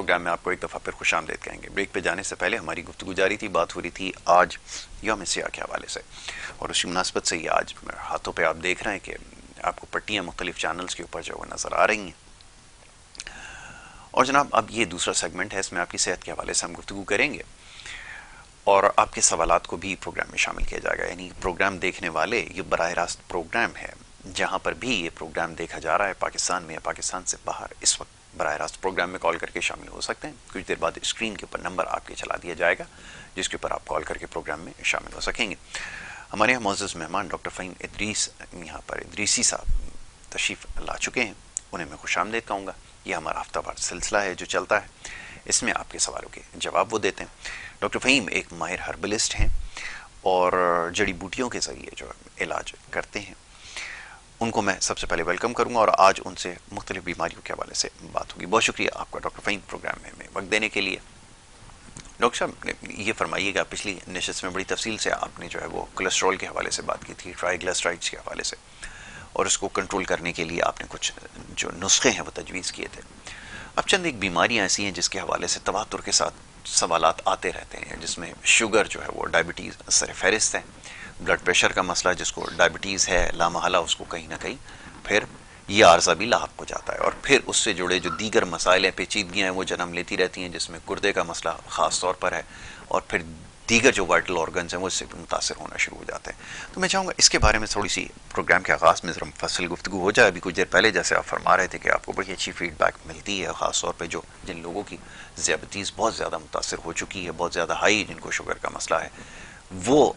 Programme میں آپ کو ایک دفعہ پھر خوش آمدید کہیں گے. بریک پہ جانے سے پہلے ہماری گفتگو جاری تھی, بات ہو رہی تھی آج یوم سیاہ کے حوالے سے, اور اسی مناسبت سے یہ آج ہاتھوں پہ آپ دیکھ رہے ہیں کہ آپ کو پٹیاں مختلف چینلز کے اوپر جو وہ نظر آ رہی ہیں. اور جناب اب یہ دوسرا سیگمنٹ ہے, اس میں آپ کی صحت کے حوالے سے ہم گفتگو کریں گے اور آپ کے سوالات کو بھی پروگرام میں شامل کیا جائے گا. یعنی پروگرام دیکھنے والے, یہ براہ راست پروگرام ہے جہاں پر بھی یہ پروگرام دیکھا جا رہا ہے, پاکستان میں یا پاکستان سے باہر, اس وقت براہ راست پروگرام میں کال کر کے شامل ہو سکتے ہیں. کچھ دیر بعد اسکرین کے اوپر نمبر آپ کے چلا دیا جائے گا جس کے اوپر آپ کال کر کے پروگرام میں شامل ہو سکیں گے. ہمارے یہاں معزز مہمان ڈاکٹر فہیم ادریس, یہاں پر ادریسی صاحب تشریف لا چکے ہیں, انہیں میں خوش آمدید کہوں گا. یہ ہمارا ہفتہ وار سلسلہ ہے جو چلتا ہے, اس میں آپ کے سوالوں کے جواب وہ دیتے ہیں. ڈاکٹر فہیم ایک ماہر ہربلسٹ ہیں اور جڑی بوٹیوں کے ذریعے جو علاج کرتے ہیں. ان کو میں سب سے پہلے ویلکم کروں گا اور آج ان سے مختلف بیماریوں کے حوالے سے بات ہوگی. بہت شکریہ آپ کا ڈاکٹر فہیم پروگرام میں وقت دینے کے لیے. ڈاکٹر صاحب یہ فرمائیے گا, پچھلی نشست میں بڑی تفصیل سے آپ نے جو ہے وہ کولیسٹرول کے حوالے سے بات کی تھی, ٹرائیگلیسرائڈس کے حوالے سے, اور اس کو کنٹرول کرنے کے لیے آپ نے کچھ جو نسخے ہیں وہ تجویز کیے تھے. اب چند ایک بیماریاں ایسی ہیں جس کے حوالے سے تواتر کے ساتھ سوالات آتے رہتے ہیں, جس میں شوگر جو ہے وہ ڈائبٹیز سر فہرست ہے, بلڈ پریشر کا مسئلہ جس کو ڈائبٹیز ہے لامحالہ اس کو کہیں نہ کہیں پھر یہ عارضہ بھی لاحق ہو جاتا ہے, اور پھر اس سے جڑے جو دیگر مسائل ہیں, پیچیدگیاں ہیں, وہ جنم لیتی رہتی ہیں, جس میں گردے کا مسئلہ خاص طور پر ہے, اور پھر دیگر جو وائٹل آرگنز ہیں وہ اس سے متاثر ہونا شروع ہو جاتے ہیں. تو میں چاہوں گا اس کے بارے میں تھوڑی سی پروگرام کے آغاز میں ذرا مفصل گفتگو ہو جائے. ابھی کچھ دیر پہلے جیسے آپ فرما رہے تھے کہ آپ کو بڑی اچھی فیڈ بیک ملتی ہے, خاص طور پہ جو جن لوگوں کی ذیابیطیز بہت زیادہ متاثر ہو چکی ہے, بہت زیادہ ہائی جن کو شوگر کا مسئلہ ہے, وہ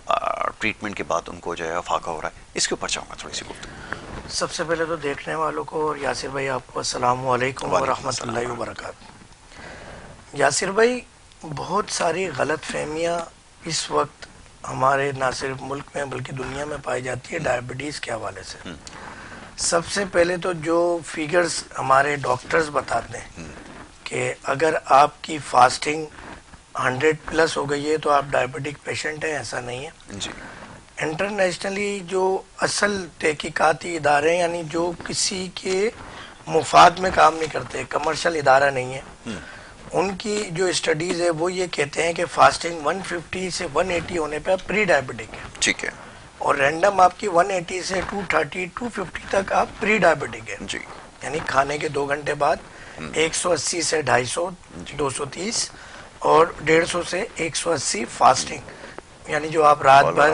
ٹریٹمنٹ کے بعد ان کو جو ہے فاقہ ہو رہا ہے. اس کے اوپر چاہوں گا تھوڑی سی گفتگو. سب سے پہلے تو دیکھنے والوں کو اور یاسر بھائی آپ کو السلام علیکم ورحمۃ اللہ وبرکاتہ. یاسر بھائی, بہت ساری غلط فہمیاں اس وقت ہمارے نہ صرف ملک میں بلکہ دنیا میں پائی جاتی ہے ڈائبٹیز کے حوالے سے. سب سے پہلے تو جو فیگرز ہمارے ڈاکٹرز بتاتے ہیں کہ اگر آپ کی فاسٹنگ 100+ ہو گئی ہے تو آپ ڈائبٹک پیشنٹ ہیں, ایسا نہیں ہے. جی, انٹرنیشنلی جو اصل تحقیقاتی ادارے یعنی جو کسی کے مفاد میں کام نہیں کرتے, کمرشل ادارہ نہیں ہے, ان کی جو اسٹڈیز ہے وہ یہ کہتے ہیں کہ فاسٹنگ 150 سے 180 ہونے پہ پری ڈائبٹک ہے. ٹھیک ہے. اور رینڈم آپ کی 180 سے 230 250 تک آپ پری ڈائبٹک ہے. جی, یعنی کھانے کے 2 گھنٹے بعد 180 سے 250 230 اور 150 سے 180 فاسٹنگ, یعنی جو آپ رات بھر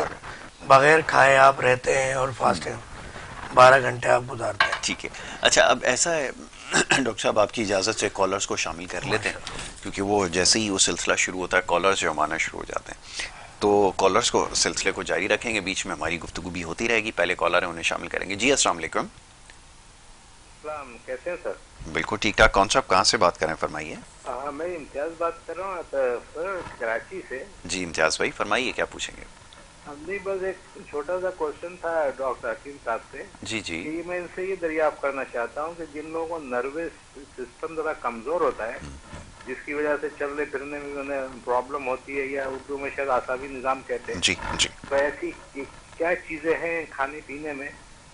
بغیر کھائے آپ رہتے ہیں اور فاسٹنگ 12 گھنٹے آپ گزارتے ہیں. ٹھیک ہے. اچھا اب ایسا ہے ڈاکٹر صاحب, آپ کی اجازت سے کالرز کو شامل کر لیتے ہیں, کیونکہ وہ جیسے ہی وہ سلسلہ شروع ہوتا ہے کالرز جو آنا شروع ہو جاتے ہیں, تو کالرز کو سلسلے کو جاری رکھیں گے, بیچ میں ہماری گفتگو بھی ہوتی رہے گی. پہلے کالر ہیں انہیں شامل کریں گے. جی السلام علیکم. السلام, کیسے ہیں سر؟ بالکل ٹھیک ٹھاک. کون صاحب کہاں سے بات کر رہے ہیں, فرمائیے. میں امتیاز بات کر رہا ہوں سر, کراچی سے. جی امتیاز بھائی فرمائیے, کیا پوچھیں گے؟ نہیں, بس ایک چھوٹا سا کوشچن تھا ڈاکٹر حکیم صاحب سے. جی جی, کہ میں ان سے یہ دریافت کرنا چاہتا ہوں کہ جن لوگوں کو نروس سسٹم ذرا کمزور ہوتا ہے, جس کی وجہ سے چلنے پھرنے میں انہیں پرابلم ہوتی ہے, یا اردو میں شاید اعصابی نظام کہتے ہیں, جی جی, تو ایسی کیا چیزیں ہیں کھانے پینے میں؟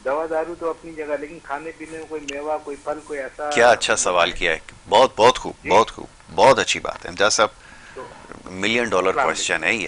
دوا دارو تو اپنی جگہ, لیکن کھانے پینے میں کوئی میوہ, کوئی پھل, کوئی ایسا. کیا اچھا سوال کیا ہے, بہت بہت خوب, بہت خوب, بہت اچھی بات ہے امتیاز صاحب, $1,000,000 کوشچن ہے یہ,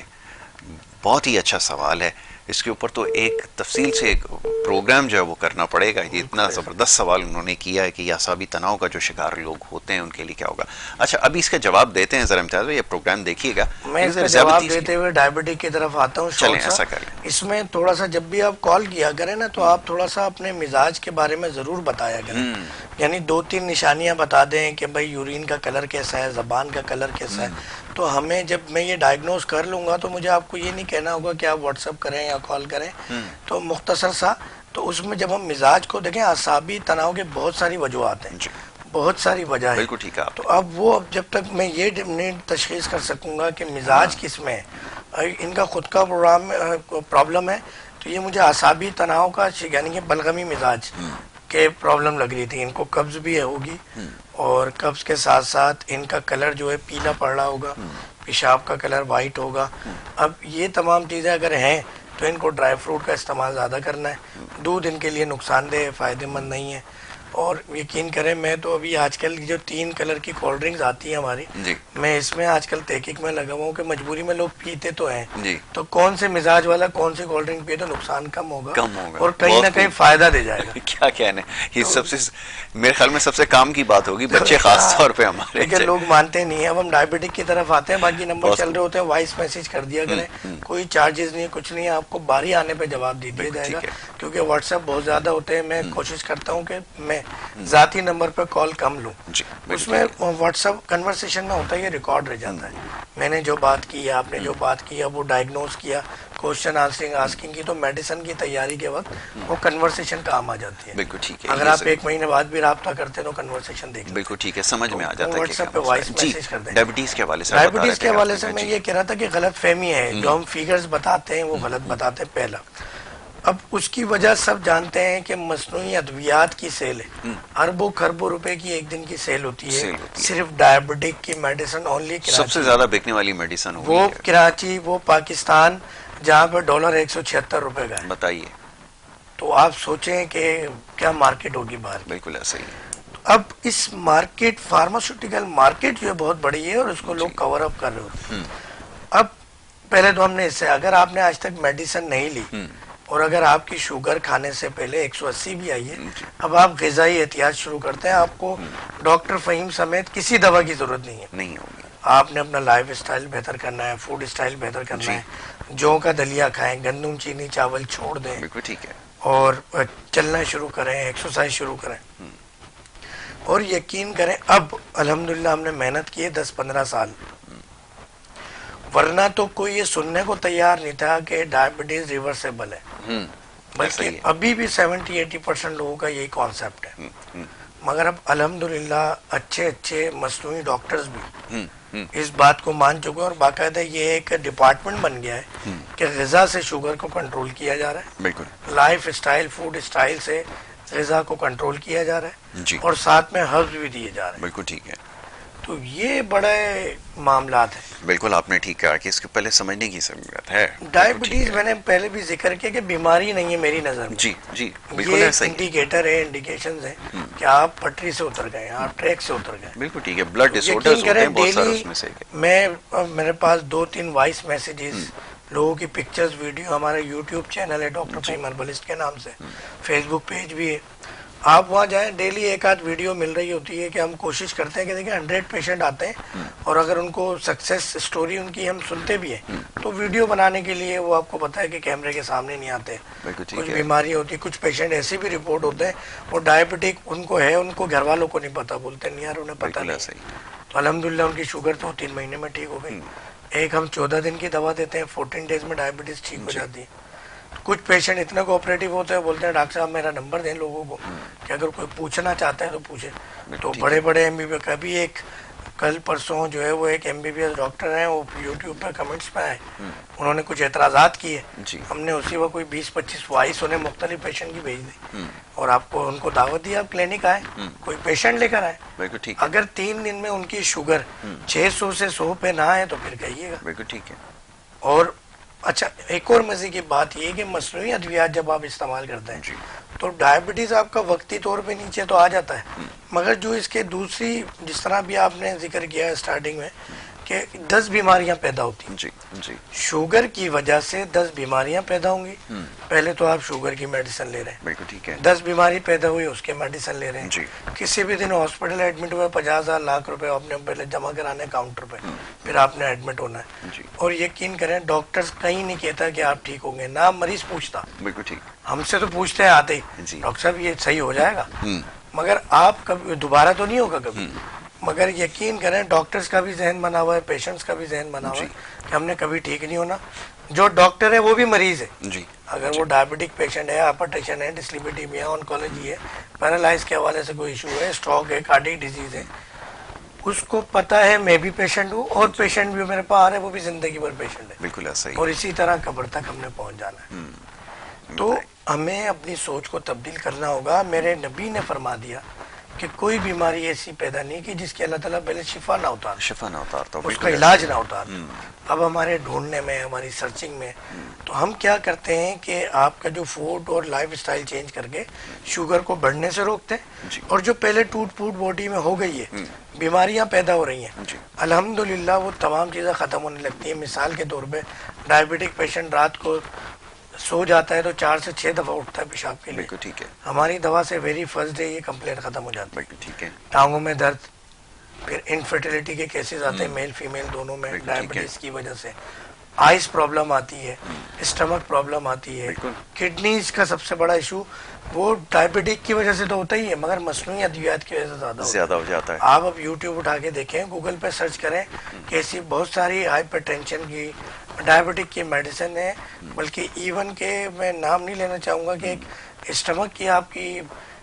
بہت ہی اچھا سوال ہے. اس کے اوپر تو ایک تفصیل سے ایک پروگرام جو ہے وہ کرنا پڑے گا. یہ اتنا زبردست سوال انہوں نے کیا ہے کہ یہ اعصابی تناؤ کا جو شکار لوگ ہوتے ہیں ان کے لیے کیا ہوگا. اچھا ابھی اس کا جواب دیتے ہیں ذرا امتیاز بھائی, یہ پروگرام دیکھیے گا. میں اس کا جواب دیتے ہوئے ڈائبٹک کی طرف آتا ہوں. چلیں ایسا کریں, اس میں تھوڑا سا جب بھی آپ کال کیا کریں نا تو آپ تھوڑا سا اپنے مزاج کے بارے میں ضرور بتایا کریں. یعنی 2-3 نشانیاں بتا دیں کہ بھائی یورین کا کلر کیسا ہے, زبان کا کلر کیسا ہے, تو ہمیں جب میں یہ ڈائگنوز کر لوں گا تو مجھے آپ کو یہ نہیں کہنا ہوگا کہ آپ واٹس ایپ کریں یا کال کریں. تو مختصر سا, تو اس میں جب ہم مزاج کو دیکھیں, اعصابی تناؤ کے بہت ساری وجوہات ہیں, بہت ساری وجہ ہے. بالکل ٹھیک ہے. تو اب وہ جب تک میں یہ نہیں تشخیص کر سکوں گا کہ مزاج کس میں ہے, ان کا خود کا پرابلم ہے, تو یہ مجھے اعصابی تناؤ کا یعنی کہ بلغمی مزاج کے پرابلم لگ رہی تھی. ان کو قبض بھی ہوگی, اور قبض کے ساتھ ساتھ ان کا کلر جو ہے پیلا پڑ رہا ہوگا, پیشاب کا کلر وائٹ ہوگا. اب یہ تمام چیزیں اگر ہیں تو ان کو ڈرائی فروٹ کا استعمال زیادہ کرنا ہے. دودھ ان کے لیے نقصان دہ, فائدہ مند نہیں ہے. اور یقین کریں میں تو ابھی آج کل جو 3 کلر کی کولڈ ڈرنکس آتی ہیں ہماری، جی میں اس میں آج کل تحقیق میں لگا ہوا ہوں کہ مجبوری میں لوگ پیتے تو ہیں، جی تو کون سے مزاج والا کون سی کولڈ ڈرنک پیے تو نقصان کم ہوگا اور کہیں بہت نہ کہیں خوب. فائدہ دے جائے گا. کیا کہنے، یہ سب سے میرے خیال میں سب سے کام کی بات ہوگی، بچے خاص طور پہ ہمارے. لیکن لوگ مانتے نہیں ہیں. اب ہم ڈائبٹک کی طرف آتے ہیں، باقی نمبر بہت چل خوب. رہے ہوتے ہیں، وائس میسج کر دیا کریں، کوئی چارجز نہیں، کچھ نہیں ہے، آپ کو باری آنے پہ جواب دے دیا جائے گا. ٹھیک ہے. کیونکہ واٹس ایپ بہت زیادہ ہوتے ہیں، میں کوشش کرتا ہوں کہ میں ذاتی نمبر پہ کال کم لوں. جی اس میں واٹس ایپ کنورسیشن میں ہوتا ہے، یہ ریکارڈ رہ جاتا ہے. میں نے جو بات کی، آپ نے جو بات کی، وہ ڈائگنوز کیا، کوشچن آنسرنگ کی، تو میڈیسن کی تیاری کے وقت وہ کنورسیشن کام آ جاتی ہے. بالکل ٹھیک ہے. اگر آپ 1 مہینے بعد بھی رابطہ کرتے ہیں تو کنورسیشن دیکھ لیں. بالکل ٹھیک ہے، سمجھ میں آ جاتا ہے. واٹس ایپ پہ وائس میسج کر دیں. ڈائبٹیز کے حوالے سے ڈائبٹیز کے حوالے سے میں یہ کہہ رہا تھا کہ غلط فہمی ہے، جو ہم فیگرز بتاتے ہیں وہ غلط بتاتے ہیں. پہلا، اب اس کی وجہ سب جانتے ہیں کہ مصنوعی ادویات کی سیل ہے، اربوں خربوں روپے کی ایک دن کی سیل ہوتی ہے صرف ڈائبٹک کی میڈیسن اونلی. سب سے زیادہ بکنے والی میڈیسن وہ کراچی، وہ پاکستان، جہاں پہ ڈالر 176 روپے کا ہے. بتائیے. تو آپ سوچیں کہ کیا مارکیٹ ہوگی باہر. بالکل ایسا ہی ہے. اب اس مارکیٹ، فارماسیوٹیکل مارکیٹ جو ہے بہت بڑی ہے اور اس کو لوگ کور اپ کر رہے ہوتے ہیں. اب پہلے تو ہم نے اس سے، اگر آپ نے آج تک میڈیسن نہیں لی اور اگر آپ کی شوگر کھانے سے پہلے 180 بھی آئی ہے، اب آپ غذائی احتیاط شروع کرتے ہیں، آپ کو ڈاکٹر فہیم سمیت کسی دوا کی ضرورت نہیں ہے. نہیں ہوگی. آپ نے اپنا لائف اسٹائل بہتر کرنا ہے، فوڈ اسٹائل بہتر کرنا ہے، جو کا دلیا کھائیں، گندم چینی چاول چھوڑ دیں، بالکل ٹھیک ہے. اور چلنا شروع کریں، ایکسرسائز شروع کریں. اور یقین کریں اب الحمدللہ ہم نے محنت کی ہے 10-15 سال، ورنہ تو کوئی یہ سننے کو تیار نہیں تھا کہ ڈائبٹیز ریورسیبل ہے. بلکہ ابھی بھی 70-80% لوگوں کا یہی کانسیپٹ ہے. مگر اب الحمدللہ اچھے مصنوعی ڈاکٹرز بھی اس بات کو مان چکے ہیں، اور باقاعدہ یہ ایک ڈپارٹمنٹ بن گیا ہے کہ غذا سے شوگر کو کنٹرول کیا جا رہا ہے. بالکل. لائف اسٹائل، فوڈ اسٹائل سے غذا کو کنٹرول کیا جا رہا ہے، جی. اور ساتھ میں ہربز بھی دیے جا رہے ہیں. بالکل ٹھیک ہے. تو یہ بڑے معاملات ہیں. بالکل آپ نے ٹھیک کہا کہ اس کو پہلے سمجھنے کی ضرورت ہے. ڈائبٹیز میں نے پہلے بھی ذکر کیا کہ بیماری نہیں ہے میری نظر میں. جی جی بالکل یہ ایسا ہی. انڈیکیٹر ہے، انڈیکیشنز ہیں کہ آپ پٹری سے اتر گئے، آپ ٹریک سے اتر گئے. بالکل ٹھیک ہے. بلڈ ڈس آرڈرز ہوتے ہیں بہت سارے، اس میں سے میرے پاس 2-3 وائس میسیجز، لوگوں کی پکچرز، ویڈیو. ہمارا یوٹیوب چینل ہے ڈاکٹر فہیم ہربلسٹ کے نام سے، فیس بک پیج بھی ہے. آپ وہاں جائیں، ڈیلی 1-8 ویڈیو مل رہی ہوتی ہے کہ ہم کوشش کرتے ہیں کہ دیکھیں 100 پیشنٹ آتے ہیں، اور اگر ان کو سکسیس سٹوری ان کی ہم سنتے بھی ہیں تو ویڈیو بنانے کے لیے وہ آپ کو پتہ ہے کہ کیمرے کے سامنے نہیں آتے. کچھ بیماری ہوتی ہے، کچھ پیشنٹ ایسے بھی رپورٹ ہوتے ہیں وہ ڈائبٹک ان کو ہے، ان کو گھر والوں کو نہیں پتہ، بولتے نہیں یار انہیں پتہ نہیں. تو الحمدللہ ان کی شوگر تو 3 مہینے میں ٹھیک ہو گئی. ایک ہم 14 دن کی دوا دیتے ہیں، 14 ڈیز میں ڈائبٹیز ٹھیک ہو جاتی ہے. کچھ پیشنٹ اتنے کوآپریٹو ہوتے ہیں، بولتے ہیں ڈاکٹر صاحب میرا نمبر دیں لوگوں کو کہ اگر کوئی پوچھنا چاہتا ہے تو پوچھے. تو بڑے بڑے MBBS کا بھی ایک کل پرسوں جو ہے وہ ایک MBBS ڈاکٹر ہیں، وہ یوٹیوب پہ کمنٹس پہ آئے، انہوں نے کچھ اعتراضات کیے. ہم نے اسی وقت کوئی 20-25 وائس انہیں مختلف پیشنٹ کی بھیج دی، اور آپ کو ان کو دعوت دی آپ کلینک آئے، کوئی پیشنٹ لے کر آئے. اگر 3 دن میں ان کی شوگر 600 سے 100 پہ نہ آئے تو پھر کہیے گا. بالکل ٹھیک ہے. اور اچھا ایک اور مزے کی بات یہ کہ مصنوعی ادویات جب آپ استعمال کرتے ہیں تو ڈائبٹیز آپ کا وقتی طور پہ نیچے تو آ جاتا ہے، مگر جو اس کے دوسری، جس طرح بھی آپ نے ذکر کیا ہے اسٹارٹنگ میں کہ 10 بیماریاں پیدا ہوتی ہیں. جی جی. شوگر کی وجہ سے 10 بیماریاں پیدا ہوں گی. پہلے تو آپ شوگر کی میڈیسن لے رہے ہیں، بالکل ٹھیک ہے. 10 بیماری پیدا ہوئی اس کے میڈیسن لے رہے ہیں. جی. کسی بھی دن ہاسپٹل ایڈمٹ ہوئے 50,000 لاکھ روپے آپ نے پہلے جمع کرانے کاؤنٹر پہ، پھر آپ نے ایڈمٹ ہونا ہے. جی. اور یقین کریں ڈاکٹرز کہیں نہیں کہتا کہ آپ ٹھیک ہوں گے، نہ مریض پوچھتا. بالکل ٹھیک. ہم سے تو پوچھتے ہیں آتے ہی ڈاکٹر صاحب یہ صحیح ہو جائے گا، مگر آپ کبھی دوبارہ تو نہیں ہوگا کبھی. مگر یقین کریں ڈاکٹرز کا بھی ذہن بنا ہوا ہے، پیشنٹس کا بھی ذہن بنا ہوا ہے کہ ہم نے کبھی ٹھیک نہیں ہونا. جو ڈاکٹر ہے وہ بھی مریض ہے. جی. اگر وہ ڈائبٹک پیشنٹ ہے، ہائپرٹینشن ہے، ڈسلیپیڈیمیا ہے، آنکولوجی ہے، پیرالائز کے حوالے سے کوئی ایشو ہے، اسٹروک ہے، کارڈیک ڈیزیز ہے، اس کو پتہ ہے میں بھی پیشنٹ ہوں اور پیشنٹ بھی میرے پاس آ رہے ہیں وہ بھی زندگی بھر پیشنٹ ہے. بالکل ایسا ہی. اور اسی طرح قبر تک ہم نے پہنچ جانا ہے. تو ہمیں اپنی سوچ کو تبدیل کرنا ہوگا. میرے نبی نے فرما دیا کہ کوئی بیماری ایسی پیدا نہیں کی جس کی اللہ تعالیٰ پہلے شفا نہ اتار، شفا نہ اتارتا، اس کا علاج نہ اتار. اب ہمارے ڈھونڈنے میں، ہماری سرچنگ میں، تو ہم کیا کرتے ہیں کہ آپ کا جو فوڈ اور لائف اسٹائل چینج کر کے شوگر کو بڑھنے سے روکتے ہیں، اور جو پہلے ٹوٹ پھوٹ باڈی میں ہو گئی ہے، بیماریاں پیدا ہو رہی ہیں، الحمدللہ وہ تمام چیزیں ختم ہونے لگتی ہیں. مثال کے طور پہ ڈائبٹک پیشنٹ رات کو سو جاتا ہے تو 4 سے 6 دفعہ اٹھتا ہے پیشاب کے لیے. بالکل ٹھیک ہے. ہماری دوا سے ویری فرسٹ ڈے یہ کمپلین ختم ہو جاتی ہے. بالکل ٹھیک ہے. ٹانگوں میں درد، پھر انفرٹیلٹی کے کیسز آتے ہیں میل فیمیل دونوں میں ڈائبٹیز کی وجہ سے. آئس پرابلم آتی ہے، اسٹمک پرابلم آتی ہے. کڈنیز کا سب سے بڑا ایشو وہ ڈائبٹک کی وجہ سے تو ہوتا ہی ہے، مگر مصنوعی ادویات کی وجہ سے زیادہ ہو جاتا ہے. آپ اب یوٹیوب اٹھا کے دیکھیں، گوگل پہ سرچ کریں کہ ایسی بہت ساری ہائپر ٹینشن کی، ڈائبٹک کی میڈیسن ہے. بلکہ ایون کہ میں نام نہیں لینا چاہوں گا کہ ایک اسٹمک کی آپ کی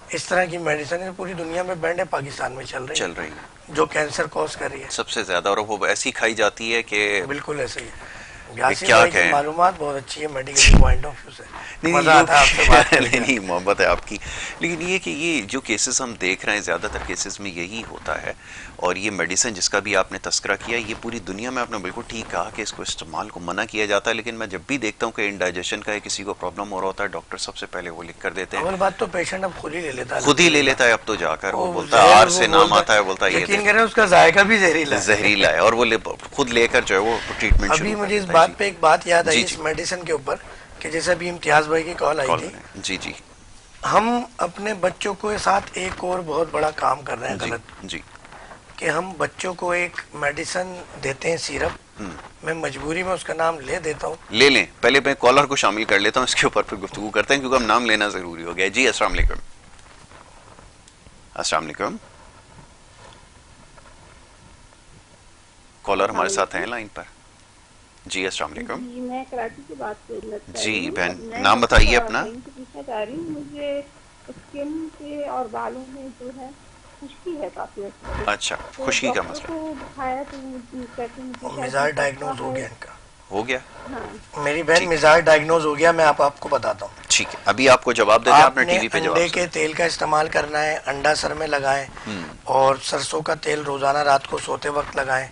اس طرح کی میڈیسن ہے پوری دنیا میں بینڈ ہے، پاکستان میں چل رہی ہے، جو کینسر کوز کر رہی ہے سب سے زیادہ، اور وہ ایسی کھائی جاتی ہے کہ بالکل ایسے ہی ہے. یاسر بھائی کی معلومات بہت اچھی ہے میڈیکل پوائنٹ آف ویو سے. مزہ آتا ہے آپ سے بات کرنے. نہیں محبت ہے آپ کی. لیکن یہ کہ یہ جو کیسز ہم دیکھ رہے ہیں زیادہ تر کیسز میں یہی ہوتا ہے. اور یہ میڈیسن جس کا بھی آپ نے تذکرہ کیا، یہ پوری دنیا میں آپ نے بالکل ٹھیک کہا کہ اس کو استعمال کو منع کیا جاتا ہے. لیکن میں جب بھی دیکھتا ہوں کہ انڈائجیشن کا ہے، کسی کو پرابلم ہو رہا ہوتا ہے، ڈاکٹر سب سے پہلے وہ لکھ کر دیتے ہیں. اول بات تو پیشنٹ اب خود ہی لے لیتا ہے، خود ہی لے لیتا ہے. اب تو جا کر وہ بولتا ہے آر سے نام آتا ہے، بولتا ہے یقین کریں اس کا ذائقہ بھی زہریلا ہے، اور وہ خود لے کر جو ہے وہ ٹریٹمنٹ. ابھی مجھے اس بات پہ ایک بات یاد آئی اس میڈیسن کے اوپر کہ جیسے ابھی امتیاز بھائی کی کال آئی تھی. جی جی. ہم اپنے بچوں کے ساتھ ایک اور بہت بڑا کام کر رہے ہیں غلط، جی، کہ ہم بچوں کو ایک میڈیسن دیتے ہیں سیرپ. میں مجبوری میں اس کا نام لے دیتا ہوں. لے لیں. پہلے میں کالر کو شامل کر لیتا ہوں، اس کے اوپر پھر گفتگو کرتے ہیں کیونکہ ہم نام لینا ضروری ہو گیا. جی السلام علیکم. السلام علیکم. کالر ہمارے ساتھ ہیں لائن پر. جی السلام علیکم. جی میں کراچی سے بات کرنا چاہتی ہوں. جی بہن نام بتائیے اپنا. پوچھنا چاہ رہی ہوں، مجھے اسکن کے اور بالوں میں جو ہے خشکی ہے کافی. اچھا خشکی کا مسئلہ کو دکھایا تو مزاج ڈائگنوز ہو گیا ان کا. ہو گیا میری بہن مزاج ڈائگنوز ہو گیا. میں آپ کو بتاتا ہوں. ٹھیک ہے ابھی آپ کو جواب دیتے ہیں. آپ نے ٹی وی پہ جواب. انڈے کے تیل کا استعمال کرنا ہے، انڈا سر میں لگائیں، اور سرسوں کا تیل روزانہ رات کو سوتے وقت لگائیں.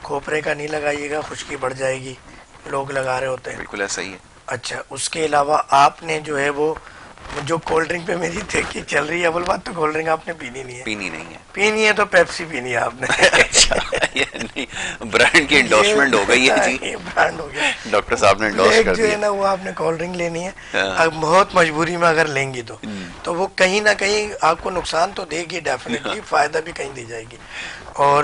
کھوپرے کا نہیں لگائیے گا، خشکی بڑھ جائے گی. لوگ لگا رہے ہوتے ہیں. بالکل ایسا ہی ہے. اچھا اس کے علاوہ آپ نے جو ہے وہ جو کولڈ ڈرنک پہ میری تحقیق چل رہی ہے، اول بات تو کولڈ ڈرنک آپ نے پینی نہیں ہے. پینی ہے تو پیپسی پینی ہے آپ نے. برانڈ کی انڈورسمنٹ ہو گئی ہے. جی برانڈ ہو گیا. ڈاکٹر صاحب نے انڈورس کر دیا. جو ہے نا وہ آپ نے کولڈ ڈرنک لینی ہے، بہت مجبوری میں اگر لیں گی تو وہ کہیں نہ کہیں آپ کو نقصان تو دے گی ڈیفینیٹلی، فائدہ بھی کہیں دی جائے گی. اور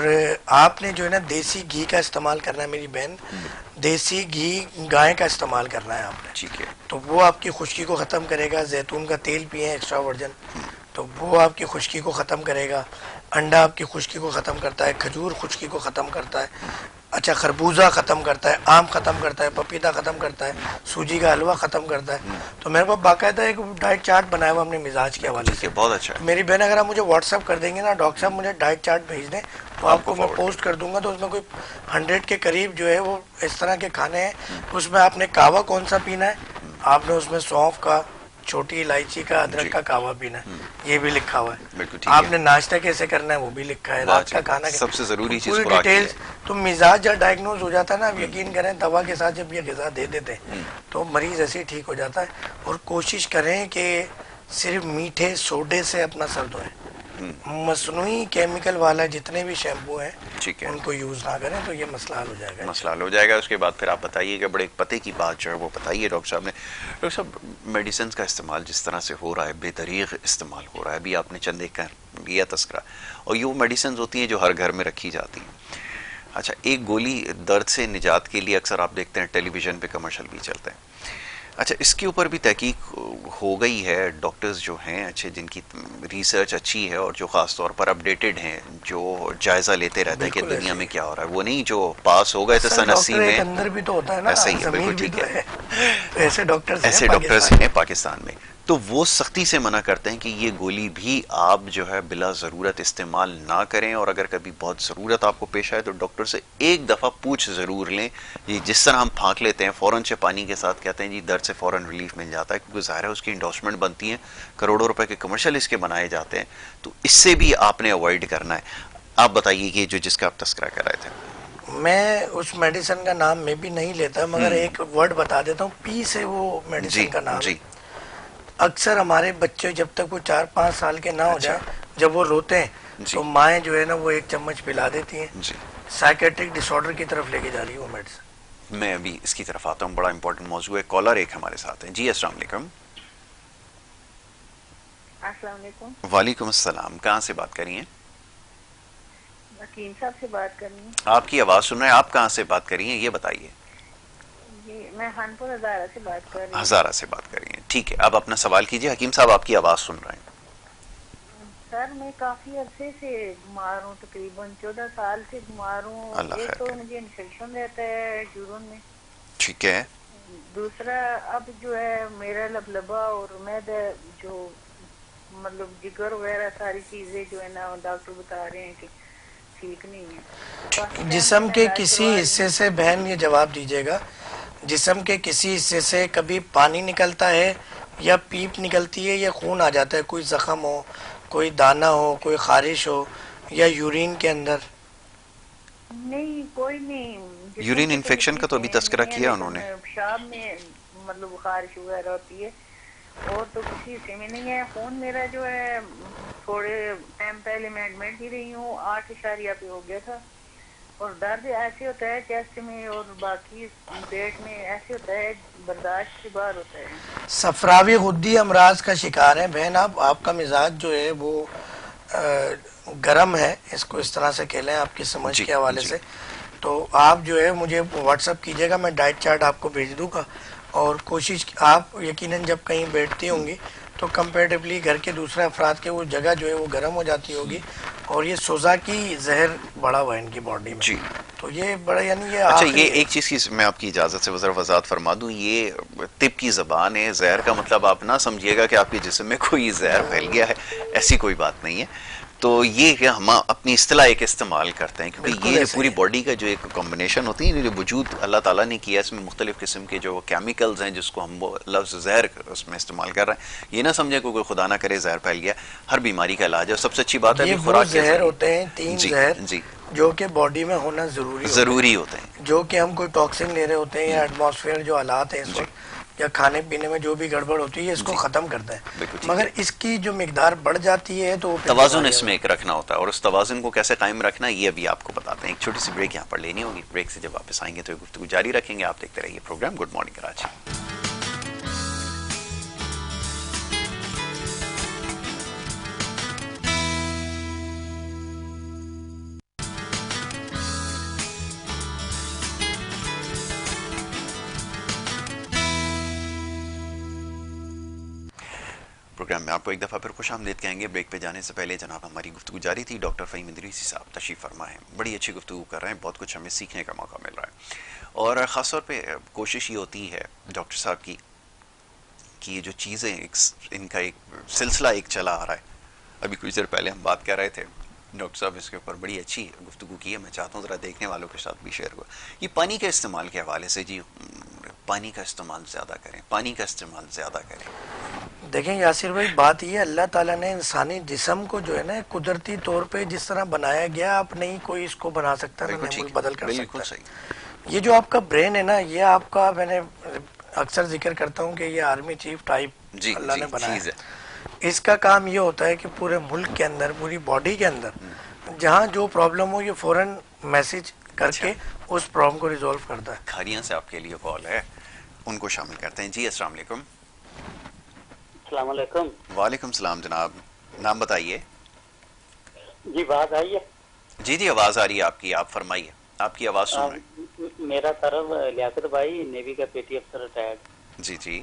آپ نے جو ہے نا دیسی گھی کا استعمال کرنا ہے میری بہن. دیسی گھی گائے کا استعمال کرنا ہے آپ نے. ٹھیک ہے. تو وہ آپ کی خشکی کو ختم کرے گا. زیتون کا تیل پئیں ایکسٹرا ورجن، تو وہ آپ کی خشکی کو ختم کرے گا. انڈا آپ کی خشکی کو ختم کرتا ہے. کھجور خشکی کو ختم کرتا ہے. اچھا خربوزہ ختم کرتا ہے، آم ختم کرتا ہے، پپیتا ختم کرتا ہے، سوجی کا حلوہ ختم کرتا ہے. تو میرے پاس باقاعدہ ایک ڈائٹ چارٹ بنایا ہوا ہم نے مزاج کے حوالے سے. بہت اچھا. میری بہن اگر آپ مجھے واٹس ایپ کر دیں گے نا، ڈاکٹر صاحب مجھے ڈائٹ چارٹ بھیج دیں تو آپ کو میں پوسٹ کر دوں گا. تو اس میں کوئی 100 کے قریب جو ہے وہ اس طرح کے کھانے ہیں. اس میں آپ نے کہوا کون سا پینا ہے، آپ نے اس میں سونف کا، چھوٹی الائچی کا، ادرک کا کہوا پینا ہے، یہ بھی لکھا ہوا ہے. آپ نے ناشتہ کیسے کرنا ہے وہ بھی لکھا ہے. رات کا کھانا سب سے ضروری چیز پوری ڈیٹیلز. تو مزاج جب ڈائگنوز ہو جاتا ہے نا، آپ یقین کریں دوا کے ساتھ جب یہ غذا دے دیتے ہیں تو مریض ایسے ہی ٹھیک ہو جاتا ہے. اور کوشش کریں کہ صرف میٹھے سوڈے سے اپنا سر دھوئیں. مصنوعی کیمیکل والا جتنے بھی شیمپو ہیں ان کو یوز نہ کریں تو یہ مسئلہ حل ہو جائے گا. مسئلہ حل ہو جائے گا. اس کے بعد پھر آپ بتائیے کہ بڑے پتے کی بات جو ہے وہ بتائیے ڈاکٹر صاحب نے. ڈاکٹر صاحب میڈیسنز کا استعمال جس طرح سے ہو رہا ہے، بے دریغ استعمال ہو رہا ہے. ابھی آپ نے چند ایک لیا تذکرہ، اور یہ وہ میڈیسنز ہوتی ہیں جو ہر گھر میں رکھی جاتی ہیں. اچھا ایک گولی درد سے نجات کے لیے اکثر آپ دیکھتے ہیں ٹیلی ویژن پہ کمرشل بھی چلتے ہیں. اچھا اس کے اوپر بھی تحقیق ہو گئی ہے. ڈاکٹرز جو ہیں اچھے، جن کی ریسرچ اچھی ہے اور جو خاص طور پر اپڈیٹڈ ہیں، جو جائزہ لیتے رہتے ہیں کہ دنیا میں کیا ہو رہا ہے. وہ نہیں جو پاس ہو گئے تھے سن 80 میں. اندر بھی تو ہوتا ہے نا، ایسا ہی ہے. بالکل ٹھیک ہے. ایسے ڈاکٹرز ہیں پاکستان میں. تو وہ سختی سے منع کرتے ہیں کہ یہ گولی بھی آپ جو ہے بلا ضرورت استعمال نہ کریں، اور اگر کبھی بہت ضرورت آپ کو پیش آئے تو ڈاکٹر سے ایک دفعہ پوچھ ضرور لیں. یہ جس طرح ہم پھانک لیتے ہیں فوراً سے پانی کے ساتھ، کہتے ہیں جی درد سے فوراً ریلیف مل جاتا ہے، کیونکہ ظاہر ہے اس کی انڈورسمنٹ بنتی ہیں، کروڑوں روپے کے کمرشل اس کے بنائے جاتے ہیں. تو اس سے بھی آپ نے اوائڈ کرنا ہے. آپ بتائیے کہ جو جس کا آپ تذکرہ کر رہے تھے. میں اس میڈیسن کا نام میں بھی نہیں لیتا، مگر ایک ورڈ بتا دیتا ہوں، پی سے وہ میڈیسن کا نام ہے. اکثر ہمارے بچے جب تک وہ 4-5 سال کے نہ ہو جائیں، جب وہ روتے ہیں تو مائیں جو ہے نا وہ 1 چمچ پلا دیتی ہیں. سائیکیٹرک ڈس آرڈر کی طرف لے کے جا رہی ہے وہ میڈیسن. میں ابھی اس کی طرف آتا ہوں، بڑا امپورٹنٹ موضوع ہے. کالر ایک ہمارے ساتھ ہیں. جی السلام علیکم. السلام علیکم. وعلیکم السلام. کہاں سے بات کر رہی ہیں؟ حکیم صاحب سے بات کر رہی ہوں. آپ کی آواز سن رہے ہیں. آپ کہاں سے بات کر رہی ہیں یہ بتائیے؟ جی میں خانپور ہزارہ سے بات کر رہی ہوں. ہزارہ سے بات کر رہی ہیں، ٹھیک ہے. آپ اپنا سوال کیجیے. حکیم صاحب آپ کی آواز سن رہے ہیں. سر میں کافی عرصے سے بیمار ہوں، تقریباً 14 سال سے بیمار ہوں. ایک تو مجھے انفیکشن رہتا ہے یورین میں، ٹھیک ہے. دوسرا اب جو ہے میرا لبلبا اور معدہ جو مطلب جگر وغیرہ ساری چیزیں جو ہے نا ڈاکٹر بتا رہے ہیں کہ ٹھیک نہیں ہے. جسم کے کسی حصے سے بہن یہ جواب دیجیے گا، جسم کے کسی حصے سے کبھی پانی نکلتا ہے یا پیپ نکلتی ہے یا خون آ جاتا ہے، کوئی زخم ہو، کوئی دانہ ہو، کوئی خارش ہو یا یورین کے اندر؟ نہیں کوئی نہیں. یورین انفیکشن کا تو ابھی تذکرہ کیا انہوں نے. پیشاب میں مطلب خارش وغیرہ ہوتی ہے اور تو کسی حصے میں نہیں ہے. خون میرا جو ہے تھوڑے ٹائم پہلے میں ایڈمٹ ہی رہی ہوں، 8 پہ ہو گیا تھا. اور درد ایسے ہوتا ہے چیسٹ میں اور باقی پیٹ میں ایسے ہوتا ہے برداشت سے باہر ہوتا ہے. صفراوی غدی امراض کا شکار ہیں بہن آپ کا مزاج جو ہے وہ گرم ہے، اس کو اس طرح سے کہہ لیں آپ کی سمجھ کے حوالے سے. تو آپ جو ہے مجھے واٹس اپ کیجیے گا، میں ڈائٹ چارٹ آپ کو بھیج دوں گا. اور کوشش آپ یقیناً جب کہیں بیٹھتی ہوں گی تو کمپیریٹیولی گھر کے دوسرے افراد کے وہ جگہ جو ہے وہ گرم ہو جاتی ہوگی، اور یہ سوزا کی زہر بڑا ہوا ہے ان کی باڈی میں. تو یہ بڑا یعنی یہ اچھا یہ ایک چیز کی میں آپ کی اجازت سے وضاحت فرما دوں. یہ طب کی زبان ہے. زہر کا مطلب آپ نہ سمجھیے گا کہ آپ کے جسم میں کوئی زہر پھیل گیا ہے، ایسی کوئی بات نہیں ہے. تو یہ کہ ہم اپنی اصطلاح ایک استعمال کرتے ہیں کیونکہ یہ جو پوری باڈی کا جو ایک کمبینیشن ہوتی ہے، جو وجود اللہ تعالیٰ نے کیا، اس میں مختلف قسم کے جو کیمیکلز ہیں جس کو ہم وہ لفظ زہر اس میں استعمال کر رہے ہیں. یہ نہ سمجھے کہ کوئی خدا نہ کرے زہر پھیل گیا. ہر بیماری کا علاج ہے. سب سے اچھی بات ہے خوراک کے زہر ہوتے ہیں 3 زہر جو کہ باڈی میں ہونا ضروری ہوتے ہیں، جو کہ ہم کوئی ٹاکسن لے رہے ہوتے ہیں یا ایٹماسفیئر جو حالات ہیں اس وقت یا کھانے پینے میں جو بھی گڑبڑ ہوتی ہے اس کو ختم کرتا ہے. مگر اس کی جو مقدار بڑھ جاتی ہے تو توازن اس میں ایک رکھنا ہوتا ہے، اور اس توازن کو کیسے قائم رکھنا یہ ابھی آپ کو بتاتے ہیں. ایک چھوٹی سی بریک یہاں پر لینی ہوگی. بریک سے جب واپس آئیں گے تو گفتگو جاری رکھیں گے. آپ دیکھتے رہیے program good morning Karachi. Program میں آپ کو ایک دفعہ پھر خوش آمدید کہیں گے. بریک پہ جانے سے پہلے جناب ہماری گفتگو جاری تھی. ڈاکٹر فہیم ادریسی صاحب تشریف فرما ہیں. بڑی اچھی گفتگو کر رہے ہیں. بہت کچھ ہمیں سیکھنے کا موقع مل رہا ہے. اور خاص طور پہ کوشش یہ ہوتی ہے ڈاکٹر صاحب کی کہ یہ جو چیزیں ان کا ایک سلسلہ ایک چلا آ رہا ہے. ابھی کچھ دیر پہلے ہم بات کر رہے تھے، ڈاکٹر صاحب اس کے اوپر بڑی اچھی گفتگو کی ہے. میں چاہتا ہوں ذرا دیکھنے والوں کے ساتھ بھی شیئر ہوا. یہ پانی کے استعمال کے حوالے سے، جی پانی کا استعمال زیادہ کریں، پانی کا استعمال زیادہ کریں. دیکھیں یاسر بھائی، بات یہ اللہ تعالیٰ نے انسانی جسم کو جو ہے نا قدرتی طور پہ جس طرح بنایا گیا، آپ نہیں کوئی اس کو بنا سکتا، نہ معمول بدل کر سکتا. یہ جو آپ کا برین ہے نا، یہ آپ کا، میں نے اکثر ذکر کرتا ہوں کہ یہ آرمی چیف ٹائپ اللہ نے بنایا ہے. اس کا کام یہ ہوتا ہے کہ پورے ملک کے اندر، پوری باڈی کے اندر جہاں جو پرابلم ہو، یہ فوراً میسج کر کے اس پرابلم کو ریزولو کرتا ہے. کھاریاں سے آپ کے لیے کال ہے، ان کو شامل کرتے ہیں. جی السلام علیکم. السلام علیکم. وعلیکم السلام جناب، نام بتائیے. جی بات آئی ہے؟ جی آواز آ رہی ہے آپ کی، آپ فرمائیے. آپ کی آواز سن رہے ہیں. میرا طرف لیاقت بھائی، نیوی کا پیٹی افسر ریٹائرڈ. جی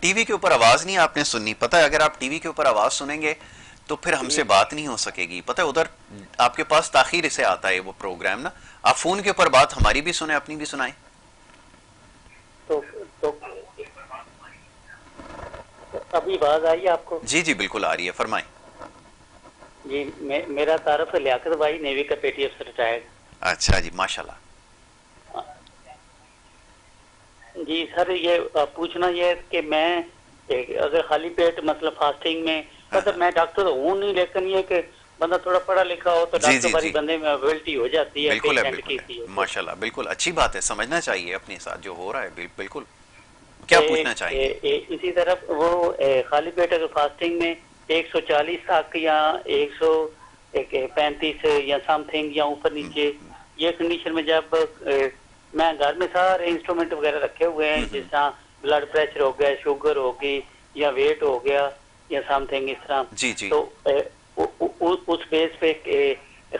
ٹی وی کے اوپر آواز نہیں آپ نے سننی. پتہ ہے اگر آپ ٹی وی کے اوپر آواز سنیں گے تو پھر ہم سے بات نہیں ہو سکے گی. پتہ ہے ادھر آپ کے پاس تاخیر سے آتا ہے وہ پروگرام نا. آپ فون کے اوپر بات ہماری بھی سنیں، اپنی بھی سنائیں. تو ابھی آواز آئی ہے آپ کو؟ جی بالکل آ رہی ہے، فرمائیں. جی میرا تعارف لیاقت بھائی، نیوی کا پیٹی افسر ریٹائرڈ. اچھا جی، ماشاءاللہ. جی سر، یہ پوچھنا یہ ہے کہ میں اگر خالی پیٹ مطلب فاسٹنگ میں، مطلب میں ڈاکٹر ہوں نہیں، لیکن یہ کہ بندہ تھوڑا پڑھا لکھا ہو تو جی ڈاکٹر باری بندے میں اویلٹی ہو جاتی ہے بالکل ہے، پیشنٹ بالکل کی. ہے، ماشاء اللہ، بالکل اچھی بات ہے، سمجھنا چاہیے اپنے ساتھ جو ہو رہا ہے. بالکل کیا پوچھنا چاہیں گے؟ اسی طرح وہ خالی پیٹ اگر فاسٹنگ میں 140 تک یا 135 یا سم تھنگ یا اوپر نیچے، یہ کنڈیشن میں جب میں گھر میں سارے انسٹرومنٹ وغیرہ رکھے ہوئے ہیں، جس طرح بلڈ پریشر ہو گیا، شوگر ہو گئی یا ویٹ ہو گیا یا سم تھنگ اس طرح، جی جی تو اس بیس پہ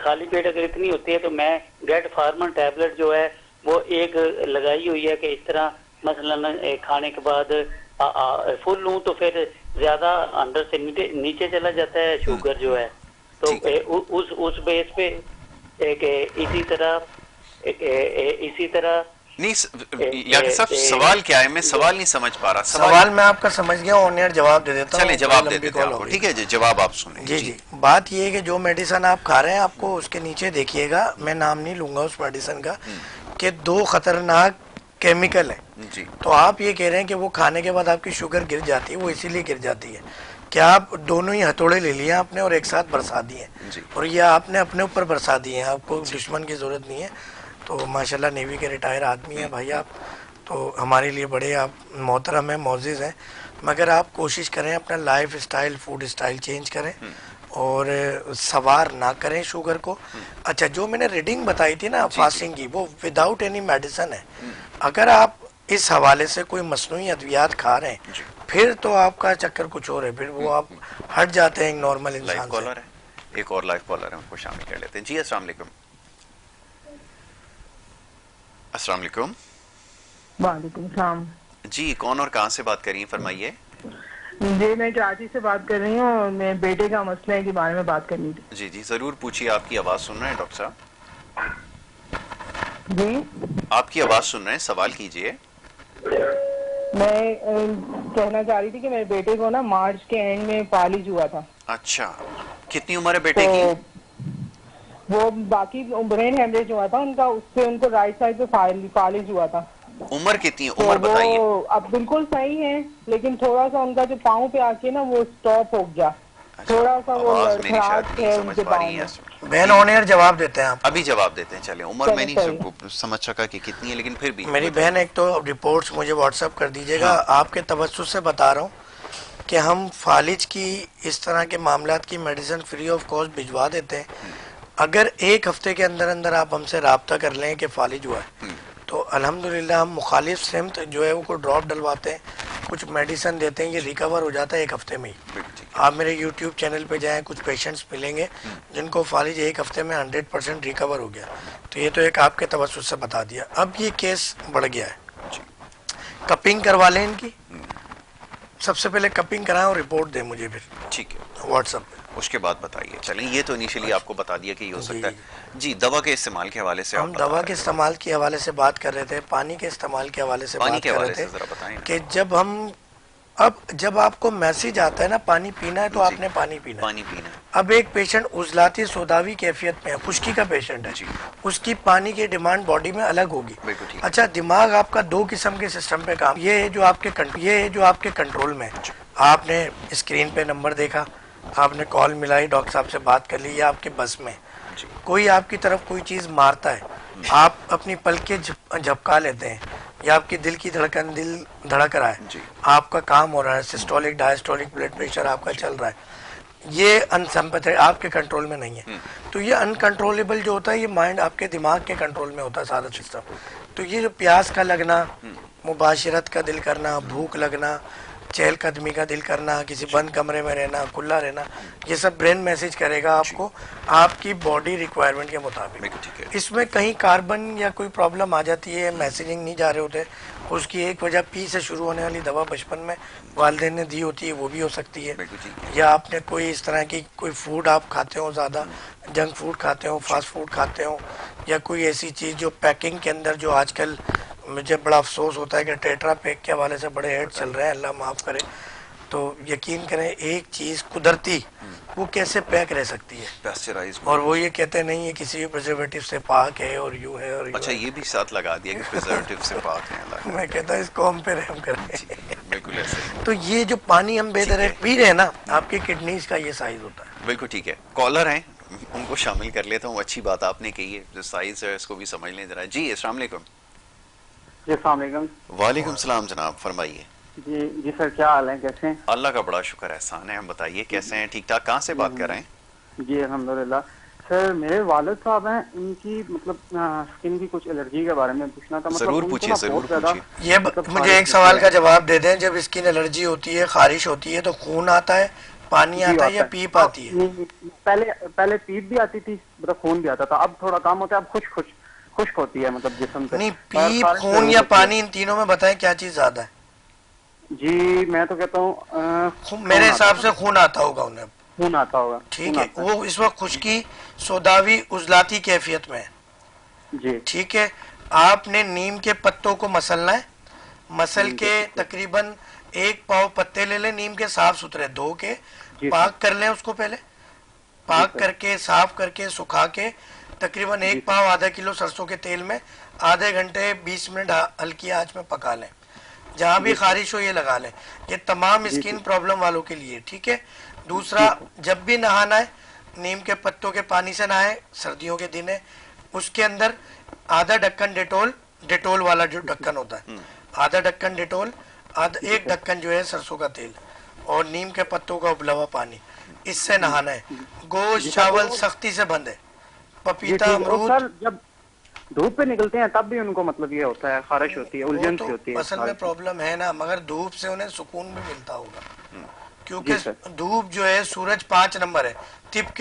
خالی پیٹ اگر اتنی ہوتی ہے تو میں گیٹ فارمر ٹیبلٹ جو ہے وہ ایک لگائی ہوئی ہے کہ اس طرح مثلا کھانے کے بعد فل لوں تو پھر زیادہ اندر سے نیچے چلا جاتا ہے شوگر جو ہے، تو ٹھیک ہے. اس بیس پہ اسی طرح نہیں لیاقت صاحب، سوال کیا ہے؟ میں سوال نہیں سمجھ پا رہا. سوال میں آپ کا سمجھ گیا، آن ایئر جواب دے دیتا ہوں. چلیں جواب دے لمبی دیتے ہیں کال آپ کو. ہوگی. ٹھیک ہے جی، جواب آپ سنیں. جی بات یہ ہے کہ جو میڈیسن آپ کھا رہے ہیں آپ کو اس کے نیچے دیکھیے گا، میں نام نہیں لوں گا اس میڈیسن کا، کہ 2 خطرناک کیمیکل ہیں. جی تو آپ یہ کہہ رہے ہیں کہ وہ کھانے کے بعد آپ کی شوگر گر جاتی ہے، وہ اسی لیے گر جاتی ہے کہ آپ دونوں ہی ہتھوڑے لے لیے آپ نے اور ایک ساتھ برسا دیے ہیں، جی اور یہ آپ نے اپنے اوپر برسا دیے ہیں، آپ کو دشمن کی ضرورت نہیں ہے. تو ماشاءاللہ نیوی کے ریٹائر آدمی ہیں بھائی آپ، تو ہمارے لیے بڑے آپ محترم ہیں، معزز ہیں، مگر آپ کوشش کریں اپنا life style, food style change کریں اور سوار نہ کریں شوگر کو. اچھا، جو میں نے ریڈنگ بتائی تھی نا فاسٹنگ کی، وہ وداؤٹ اینی میڈیسن ہے. اگر آپ اس حوالے سے کوئی مصنوعی ادویات کھا رہے ہیں پھر تو آپ کا چکر کچھ اور ہے، پھر وہ آپ ہٹ جاتے ہیں ایک نارمل لائف انسان سے. کالر ہے، ایک اور لائف کالر ہے، ان کو شامل کر لیتے ہیں. جی السلام علیکم. السلام علیکم. وعلیکم السلام. جی کون اور کہاں سے بات کر رہی ہیں؟ فرمائیے. جی میں کراچی سے بات کر رہی ہوں، میں بیٹے کا مسئلے کے بارے میں بات کرنی تھی. جی جی ضرور پوچھیے. آپ کی آواز سن رہے ہیں ڈاکٹر صاحب؟ جی آپ کی آواز سن رہے ہیں، سوال کیجئے. میں کہنا چاہ رہی تھی کہ میرے بیٹے کو نا مارچ کے اینڈ میں فالج ہوا تھا. اچھا، کتنی عمر ہے بیٹے تو کی؟ وہ باقی برین ہیمریج ہوا تھا ان کا، اس سے ان کو رائٹ سائڈ پہ فالج ہوا تھا. عمر کتنی ہے؟ تو عمر وہ بتائیے. اب بالکل صحیح ہے، لیکن تھوڑا سا ان کا جو پاؤں پہ آ کے نا وہ اسٹاپ ہو گیا، اچھا، تھوڑا سا وہ آواز میری شاید لڑکھڑاہٹ نہیں ہے ان سمجھ کے پا پاؤں رہی میں. ہیں. بہن آن ایئر جواب دیتے ہیں آپ. ابھی جواب دیتے ہیں. چلیں، عمر میں چلے نہیں صحیح. سمجھ سکا کہ کتنی ہے، لیکن پھر بھی میری بتائیے. بہن ایک تو رپورٹس مجھے واٹس ایپ کر دیجیے گا. ہاں. آپ کے توسط سے بتا رہا ہوں کہ ہم فالج کی اس طرح کے معاملات کی میڈیسن فری آف کاسٹ بھجوا دیتے ہیں. اگر ایک ہفتے کے اندر اندر آپ ہم سے رابطہ کر لیں کہ فالج ہوا ہے تو الحمدللہ ہم مخالف سمت جو ہے وہ کو ڈراپ ڈلواتے ہیں، کچھ میڈیسن دیتے ہیں، یہ ریکور ہو جاتا ہے ایک ہفتے میں ہی. بالکل ٹھیک ہے. آپ میرے یوٹیوب چینل پہ جائیں، کچھ پیشنٹس ملیں گے جن کو فالج ایک ہفتے میں 100% ریکور ہو گیا. تو یہ تو ایک آپ کے توسط سے بتا دیا. اب یہ کیس بڑھ گیا ہے، کپنگ کروا لیں ان کی. سب سے پہلے کپنگ کرائیں اور رپورٹ دیں مجھے پھر ٹھیک ہے، واٹس ایپ پہ. اس کے بعد بتائیے. چلیں، یہ تو انیشلی آپ کو بتا دیا کہ یہ ہو جی سکتا ہے. جی دوا کے استعمال کے حوالے سے آپ ہم بتا دوا رہے کے ہیں. استعمال کے حوالے سے بات کر رہے تھے، پانی کے استعمال کے حوالے سے پانی بات کے کر رہے حوالے تھے سے ذرا بتائیں نا. کہ جب آپ کو میسج آتا ہے نا پانی پینا ہے تو آپ نے پانی پینا ہے. پانی پینا. اب ایک پیشنٹ عضلاتی سوداوی کیفیت میں ہے، خشکی کا پیشنٹ ہے، جی اس کی پانی کی ڈیمانڈ باڈی میں الگ ہوگی. بالکل ٹھیک ہے. اچھا، دماغ آپ کا 2 قسم کے سسٹم پہ کام، یہ ہے جو آپ کے کنٹرول میں ہے. آپ نے اسکرین پہ نمبر دیکھا، آپ نے کال ملائی، ڈاکٹر صاحب سے بات کر لی، یہ آپ کے بس میں. جی کوئی آپ کی طرف کوئی چیز مارتا ہے، آپ اپنی پلکیں جھپکا لیتے ہیں، یا آپ کی دل کی دھڑکن دل دھڑک رہا ہے، جی آپ کا کام ہو رہا ہے، سسٹولک ڈائسٹولک بلڈ پریشر آپ کا چل رہا ہے، یہ انسمپتھ آپ کے کنٹرول میں نہیں ہے. تو یہ انکنٹرولیبل جو ہوتا ہے یہ مائنڈ آپ کے دماغ کے کنٹرول میں ہوتا ہے سارا سسٹم. تو یہ جو پیاس کا لگنا، مباشرت کا دل کرنا، بھوک لگنا، چہل قدمی کا دل کرنا، کسی بند کمرے میں رہنا، کھلا رہنا، یہ سب برین میسج کرے گا آپ کو آپ کی باڈی ریکوائرمنٹ کے مطابق. بالکل ٹھیک ہے. اس میں کہیں کاربن یا کوئی پرابلم آ جاتی ہے، میسیجنگ نہیں جا رہے ہوتے، اس کی ایک وجہ پی سے شروع ہونے والی دوا بچپن میں والدین نے دی ہوتی ہے، وہ بھی ہو سکتی ہے. بالکل ٹھیک ہے. یا آپ نے کوئی اس طرح کی کوئی فوڈ آپ کھاتے ہو، زیادہ جنک فوڈ کھاتے ہو، فاسٹ فوڈ کھاتے ہو، یا کوئی ایسی چیز جو پیکنگ کے اندر جو آج کل مجھے بڑا افسوس ہوتا ہے کہ ٹیٹرا پیک کے حوالے سے بڑے ایڈ چل رہے ہیں، اللہ معاف کرے. تو یقین کریں ایک چیز قدرتی وہ کیسے پیک رہ سکتی ہے، پیسچرائز. اور وہ یہ کہتے نہیں ہے کسی بھی پریزرویٹو سے پاک ہے اور یوں ہے اور یوں اچھا، ہے. یہ بھی ساتھ لگا دیا کہ پریزرویٹو سے پاک ہیں. اللہ میں کہتا ہوں اس قوم پہ رحم کریں. بالکل ایسے ہی. تو یہ جو پانی ہم بے درخت پی رہے ہیں نا، آپ کی کڈنیز کا یہ سائز ہوتا ہے. بالکل ٹھیک ہے. کالر ہیں, ان کو شامل کر لیتا ہوں. اچھی بات آپ نے کہی ہے, جو سائز ہے اس کو بھی سمجھ لیں ذرا. جی السلام علیکم. جی السلام علیکم. وعلیکم السلام جناب, فرمائیے. جی سر, کیا حال ہے, کیسے ہیں؟ اللہ کا بڑا شکر احسان ہے. ہم بتائیے کیسے ہیں, ٹھیک ٹھاک. کہاں سے بات کر رہے ہیں؟ جی الحمدللہ. سر میرے والد صاحب ہیں, ان کی مطلب اسکن کی کچھ الرجی کے بارے میں پوچھنا تھا. ضرور پوچھیے, ضرور پوچھیے. یہ مجھے ایک سوال کا جواب دے دیں, جب اسکن الرجی ہوتی ہے, خارش ہوتی ہے, تو خون آتا ہے, پانی آتا ہے یا پیپ آتی ہے؟ پہلے پیپ بھی آتی تھی, مطلب خون بھی آتا تھا. اب تھوڑا کام ہوتا ہے, اب خشک ہوتی ہے مطلب جسم پہ. نہیں, پیپ, خون یا پانی, ان تینوں میں بتائیں کیا چیز زیادہ ہے؟ جی میں تو کہتا ہوں میرے حساب سے خون آتا ہوگا انہیں. خون آتا ہوگا, ٹھیک ہے. وہ اس وقت خشکی سوداوی عضلاتی کیفیت میں ہے. جی ٹھیک ہے. آپ نے نیم کے پتوں کو مسلنا ہے. مسل کے تقریباً 1 پاؤ پتے لے لیں نیم کے, صاف ستھرے دھو کے پاک کر لیں اس کو. پہلے پاک کر کے, صاف کر کے, سکھا کے, تقریباً 1 پاؤ آدھا کلو سرسوں کے تیل میں آدھے گھنٹے 20 منٹ ہلکی آنچ میں پکا لیں. جہاں بھی خارش ہو یہ لگا لیں. یہ تمام اسکن پرابلم والوں کے لیے. ٹھیک ہے. دوسرا, جب بھی نہانا ہے نیم کے پتوں کے پانی سے نہائے, سردیوں کے دن ہے, اس کے اندر آدھا ڈھکن ڈیٹول والا جو ڈھکن ہوتا ہے, آدھا ڈھکن ڈیٹول, 1 ڈھکن جو ہے سرسوں کا تیل, اور نیم کے پتوں کا ابلا ہوا پانی, اس سے نہانا ہے. گوشت چاول سختی سے بند ہے. پپیتا, امرود. جب دھوپ پہ نکلتے ہیں تب بھی ان کو مطلب یہ ہوتا ہے, خارش ہوتی ہے, الجھن سی ہوتی ہے. اصل میں پرابلم ہے نا, مگر دھوپ سے انہیں سکون بھی ملتا ہوگا, کیونکہ دھوپ جو ہے, سورج 5 نمبر ہے, تپ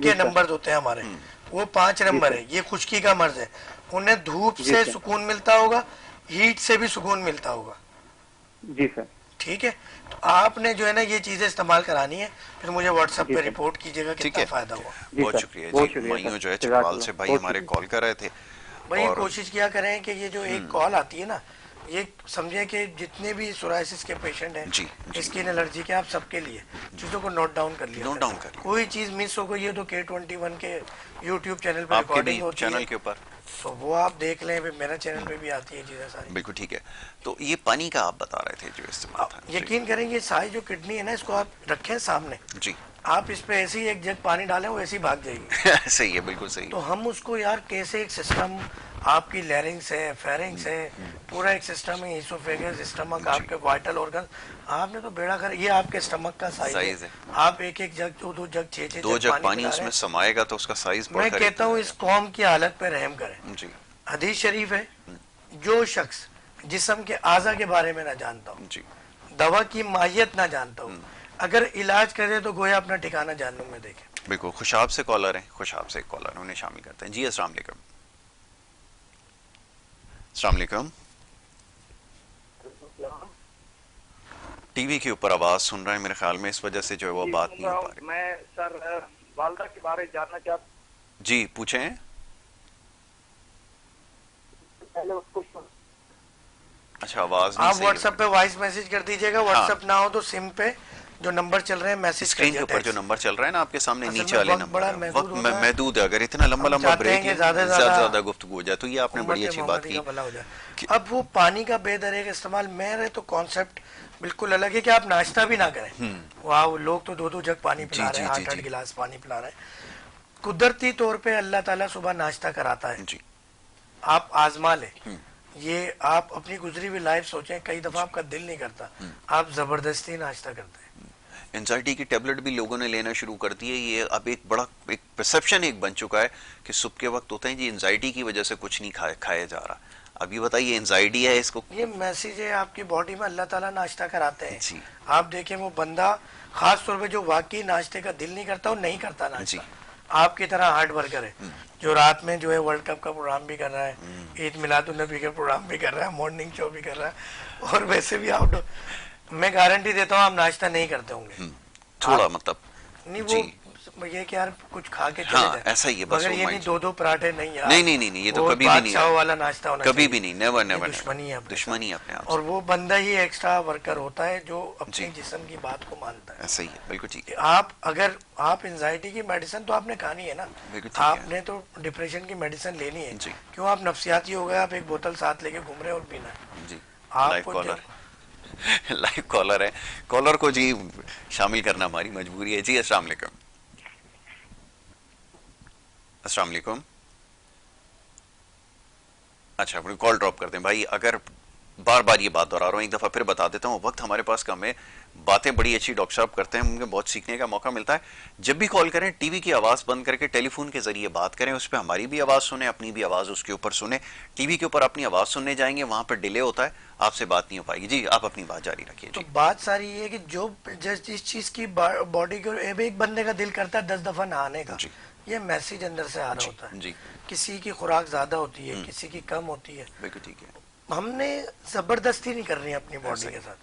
کے نمبر ہوتے ہیں ہمارے, وہ 5 نمبر ہے. یہ خشکی کا مرض ہے. انہیں دھوپ سے سکون ملتا ہوگا, ہیٹ سے بھی سکون ملتا ہوگا. جی سر. ٹھیک ہے. تو آپ نے جو ہے نا یہ چیزیں استعمال کرانی ہے, پھر مجھے واٹس ایپ پہ رپورٹ کیجیے گا کتنا فائدہ ہوا. بہت شکریہ جی. مائیوں جو ہے چکوال سے بھائی ہمارے کال کر رہے تھے. بھائی کوشش کیا کریں کہ یہ جو ایک کال آتی ہے نا, یہ سمجھیں کہ جتنے بھی سورائسس کے پیشنٹ ہیں, اسکن الرجی کے, آپ سب کے لیے چیزوں کو نوٹ ڈاؤن کر لیا. کوئی چیز مس ہو گئی ہے تو K21 کے یوٹیوب چینل پہ ریکارڈنگ ہوتی ہے, تو وہ آپ دیکھ لیں. میرا چینل پہ بھی آتی ہے چیزیں ساری. بالکل ٹھیک ہے. تو یہ پانی کا آپ بتا رہے تھے جو استعمال تھا, یقین کریں یہ ساری جو کڈنی ہے نا, اس کو آپ رکھیں سامنے, جی آپ اس پہ ایسے ہی 1 جگ پانی ڈالیں, وہ ایسے ہی بھاگ جائے گی. صحیح ہے, بالکل صحیح. تو ہم اس کو یار کیسے ایک سسٹم, آپ کی لیرنگس ہے, فیرنگس ہے, پورا ایک سسٹم ہے, ایسوفیگس, اسٹمک, آپ کے وائٹل آرگن, آپ نے تو بیڑا کر. یہ آپ کے اسٹمک کا سائز ہے. آپ 1 جگ, 2 جگ, 6 جگ پانی اس میں سمائے گا تو اس کا سائز میں کہتا ہوں اس قوم کی حالت پہ رحم کریں. جی. حدیث شریف ہے, جو شخص جسم کے اعضاء کے بارے میں نہ جانتا ہوں, دوا کی ماہیت نہ جانتا ہوں, اگر علاج کرے تو گویا اپنا ٹھکانہ جہنم میں دیکھے. بالکل. خوشاب سے کالر ہیں, خوشاب سے کالر, انہیں شامل کرتے ہیں. جی السلام علیکم. السلام علیکم. ٹی وی کے اوپر آواز سن رہے ہیں میرے خیال میں, اس وجہ سے جو ہے وہ بات نہیں ہو پا رہی. میں سر والدہ کے بارے جاننا چاہتا ہوں. جی پوچھیں. اچھا آواز نہیں. آپ واٹس ایپ پہ وائس میسج کر دیجیے گا. واٹس ایپ نہ ہو تو سم پہ جو نمبر چل رہے ہیں میسج کر اسکرین کے اوپر جو نمبر چل رہا ہے نا آپ کے سامنے نیچے والے نمبر, وقت محدود ہے. اگر اتنا لمبا بریک ہے, زیادہ گفتگو ہو جائے تو یہ آپ نے بڑی اچھی بات کی. اب وہ پانی کا بے درے کا استعمال, میرے تو کانسیپٹ بالکل الگ ہے کہ آپ ناشتہ بھی نہ کریں. واہ, لوگ تو 2 جگ پانی پلا رہے ہیں, 8 گلاس پانی پلا رہے ہیں. قدرتی طور پہ اللہ تعالیٰ صبح ناشتہ کراتا ہے, آپ آزما لیں. یہ آپ اپنی گزری ہوئی لائف سوچیں, کئی دفعہ آپ کا دل نہیں کرتا, آپ زبردستی ناشتہ کرتے ہیں. انزائٹی کی ٹیبلٹ بھی لوگوں نے لینا شروع کر دی ہے. یہ اب ایک بڑا ایک پرسیپشن ایک بن چکا ہے کہ صبح کے وقت ہوتے ہیں جی انزائٹی کی وجہ سے کچھ نہیں کھایا جا رہا. اب یہ بتائیے انزائٹی ہے, اس کو یہ میسیج ہے آپ کی باڈی میں, اللہ تعالیٰ ناشتہ کراتے ہیں. آپ دیکھیں وہ بندہ خاص طور پہ جو واقعی ناشتے کا دل نہیں کرتا, وہ نہیں کرتا ناشتہ, آپ کی طرح ہارڈ ورکر ہے, جو رات میں جو ہے ورلڈ کپ کا پروگرام بھی کر رہا ہے, عید میلاد النبی کا پروگرام بھی کر رہا ہے, مارننگ شو بھی کر رہا ہے, اور ویسے بھی آؤٹ. میں گارنٹی دیتا ہوں آپ ناشتہ نہیں کرتے ہوں گے تھوڑا, مطلب نہیں وہ یہ کہ یار کچھ کھا کے چلے جائیں, ایسا ہی ہے بس. مگر یہ نہیں 2 پراٹھے نہیں یار, نہیں, یہ تو کبھی بھی نہیں والا ناشتہ ہونا کبھی بھی نہیں, نیور, دشمنی ہے دشمنی ہے اپنے آپ. اور وہ بندہ ہی ایکسٹرا ورکر ہوتا ہے جو اپنے جسم کی بات کو مانتا ہے. ایسا ہی ہے, بالکل ٹھیک ہے. اگر آپ انزائٹی کی میڈیسن تو آپ نے کھانی ہے نا, آپ نے تو ڈپریشن کی میڈیسن لینی ہے. کیوں آپ نفسیاتی ہو گئے, آپ 1 بوتل ساتھ لے کے گھوم رہے اور پینا ہے. جی آپ لائیو کالر ہے, کالر کو جی شامل کرنا ہماری مجبوری ہے. جی السلام علیکم. السلام علیکم. اچھا اپنی کال ڈراپ کرتے ہیں بھائی. اگر بار بار یہ بات دہرا رہا ہوں, ایک دفعہ پھر بتا دیتا ہوں, وقت ہمارے پاس کم ہے. باتیں بڑی اچھی ڈاکٹر صاحب کرتے ہیں, مجھے بہت سیکھنے کا موقع ملتا ہے. جب بھی کال کریں ٹی وی کی آواز بند کر کے ٹیلی فون کے ذریعے بات کریں, اس پہ ہماری بھی آواز سنیں, اپنی بھی آواز اس کے اوپر سنیں. ٹی وی کے اوپر اپنی آواز سننے جائیں گے, وہاں پہ ڈیلے ہوتا ہے, آپ سے بات نہیں ہو پائے گی. جی آپ اپنی بات جاری رکھیے. تو جی بات ساری یہ ہے کہ جو جس چیز کی باڈی کو ایک بندے کا دل کرتا ہے 10 دفعہ نہانے کا, جی یہ میسیج اندر سے آ رہا ہوتا ہے. جی کسی کی خوراک زیادہ ہوتی ہے, کسی کی کم ہوتی ہے. بالکل ٹھیک ہے. ہم نے زبردستی نہیں کرنی ہے اپنی باڈی کے ساتھ.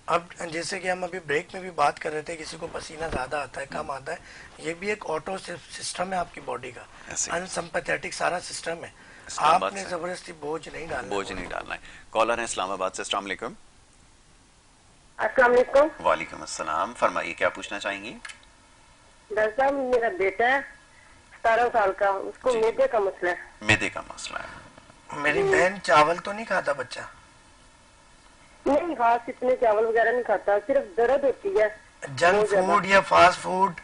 اب جیسے کہ ہم ابھی بریک میں بھی بات کر رہے تھے, کسی کو پسینہ زیادہ آتا ہے, کم آتا ہے, یہ بھی ایک آٹو سسٹم ہے آپ کی باڈی کا, انسمپیتھیٹک سارا سسٹم ہے. آپ نے زبردستی بوجھ نہیں ڈالنا ہے. کالر ہے اسلام آباد سے. السلام علیکم. السلام علیکم. وعلیکم السلام. فرمائیے کیا پوچھنا چاہیں گی؟ ڈاکٹر صاحب میرا بیٹا ہے 17 سال کا, اس کو میدے کا مسئلہ ہے. میدے کا مسئلہ ہے. میری بہن چاول تو نہیں کھاتا بچہ؟ نہیں, خاص اتنے چاول وغیرہ نہیں کھاتا, صرف درد ہوتی ہے. جنک فوڈ یا فاسٹ فوڈ,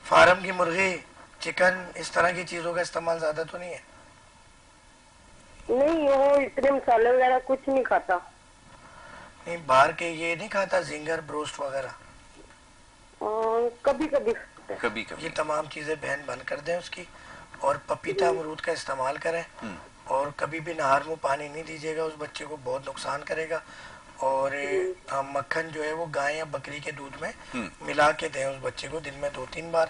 فارم کی مرغی, چکن, اس طرح کی چیزوں کا استعمال زیادہ تو نہیں ہے؟ نہیں, وہ اتنے مسالے وغیرہ کچھ نہیں کھاتا. نہیں, باہر کے یہ نہیں کھاتا, زنگر, بروسٹ وغیرہ؟ کبھی کبھی. یہ تمام چیزیں بہن بند کر دیں اس کی, اور پپیتا امرود کا استعمال کریں, اور کبھی بھی نہار منہ پانی نہیں دیجیے گا, اس بچے کو بہت نقصان کرے گا. اور مکھن جو ہے وہ گائے یا بکری کے دودھ میں ملا کے دیں اس بچے کو دن میں 2-3 بار.